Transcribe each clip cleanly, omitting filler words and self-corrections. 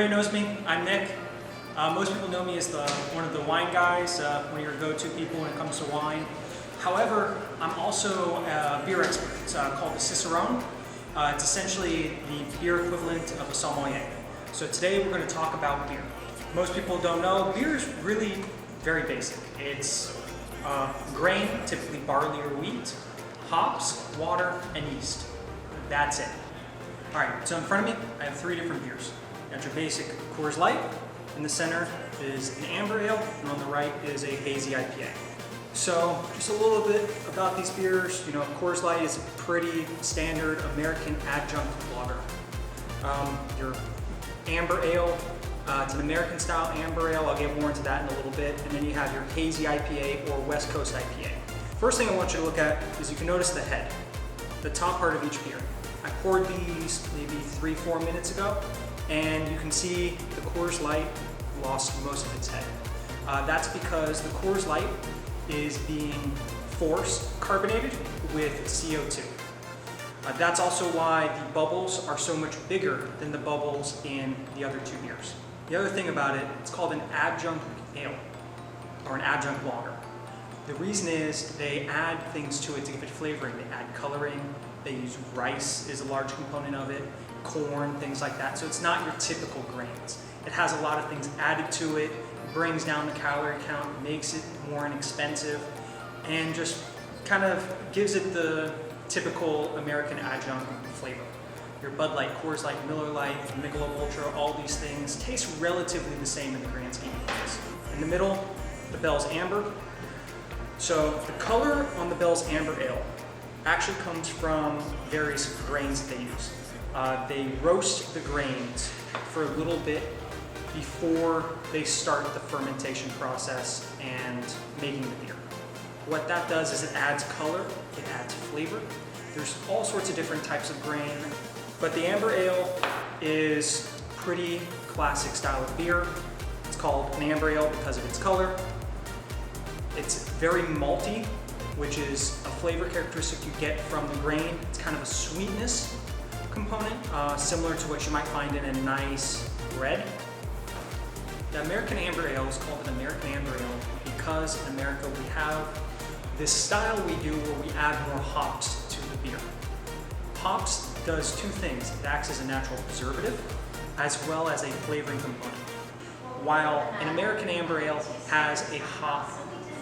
Everybody knows me. I'm Nick. Most people know me as one of the wine guys, one of your go-to people when it comes to wine. However, I'm also a beer expert. It's called the Cicerone. It's essentially the beer equivalent of a sommelier. So today we're going to talk about beer. Most people don't know, beer is really very basic. It's grain, typically barley or wheat, hops, water, and yeast. That's it. All right, so in front of me, I have 3 different beers. You got your basic Coors Light. In the center is an amber ale, and on the right is a Hazy IPA. So just a little bit about these beers. You know, Coors Light is a pretty standard American adjunct lager. Your amber ale, it's an American style amber ale. I'll get more into that in a little bit. And then you have your Hazy IPA or West Coast IPA. First thing I want you to look at is you can notice the head, the top part of each beer. I poured these maybe 3-4 minutes ago, and you can see the Coors Light lost most of its head. That's because the Coors Light is being force carbonated with CO2. That's also why the bubbles are so much bigger than the bubbles in the other 2 beers. The other thing about it, it's called an adjunct ale, or an adjunct lager. The reason is they add things to it to give it flavoring. They add coloring, they use rice is a large component of it, corn, things like that. So it's not your typical grains. It has a lot of things added to it, brings down the calorie count, makes it more inexpensive, and just kind of gives it the typical American adjunct flavor. Your Bud Light, Coors Light, Miller Lite, Michelob Ultra, all these things taste relatively the same in the grand scheme of things. In the middle, the Bell's Amber. So the color on the Bell's Amber Ale actually comes from various grains that they use. They roast the grains for a little bit before they start the fermentation process and making the beer. What that does is it adds color, it adds flavor. There's all sorts of different types of grain, but the Amber Ale is pretty classic style of beer. It's called an Amber Ale because of its color. It's very malty, which is a flavor characteristic you get from the grain. It's kind of a sweetness component, similar to what you might find in a nice red. The American Amber Ale is called an American Amber Ale because in America we have this style we do where we add more hops to the beer. Hops does 2 things. It acts as a natural preservative as well as a flavoring component. While an American Amber Ale has a hop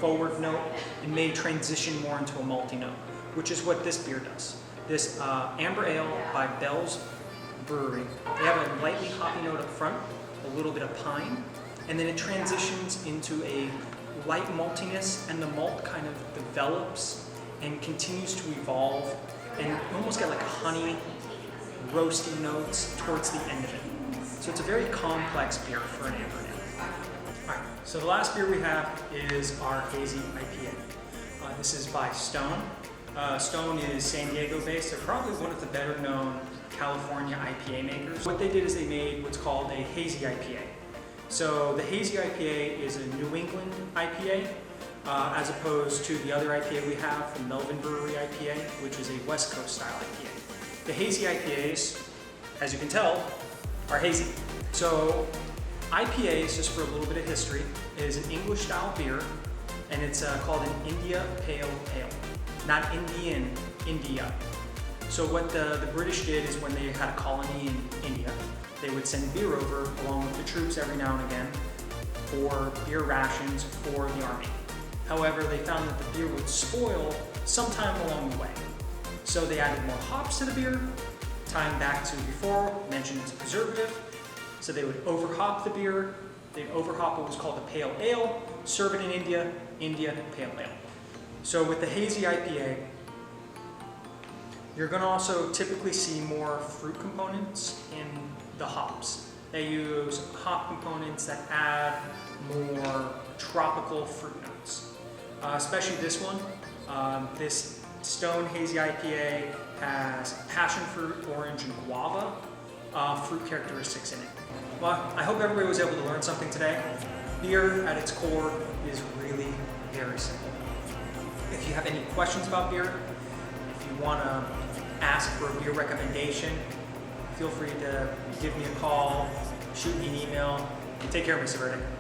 forward note, it may transition more into a malty note, which is what this beer does. This Amber Ale by Bell's Brewery, they have a lightly hoppy note up front, a little bit of pine, and then it transitions into a light maltiness, and the malt kind of develops and continues to evolve, and you almost get like honey, roasty notes towards the end of it. So it's a very complex beer for an amber ale. Alright, so the last beer we have is our Hazy IPA. This is by Stone. Stone is San Diego based. They're probably one of the better known California IPA makers. What they did is they made what's called a Hazy IPA. So the Hazy IPA is a New England IPA as opposed to the other IPA we have, the Melvin Brewery IPA, which is a West Coast style IPA. The Hazy IPAs, as you can tell, are hazy. So IPAs, just for a little bit of history, is an English style beer, and it's called an India Pale Ale. Not Indian, India. So what the British did is when they had a colony in India, they would send beer over along with the troops every now and again for beer rations for the army. However, they found that the beer would spoil sometime along the way. So they added more hops to the beer, tying back to before, mentioned it's a preservative. So they would overhop the beer, they'd overhop what was called a pale ale, serve it in India, India pale ale. So with the Hazy IPA, you're going to also typically see more fruit components in the hops. They use hop components that add more tropical fruit notes. Especially this one. This Stone Hazy IPA has passion fruit, orange, and guava fruit characteristics in it. Well, I hope everybody was able to learn something today. Beer at its core is really very simple. If you have any questions about beer, if you want to ask for a beer recommendation, feel free to give me a call, shoot me an email. Take care, Mr. Verdict.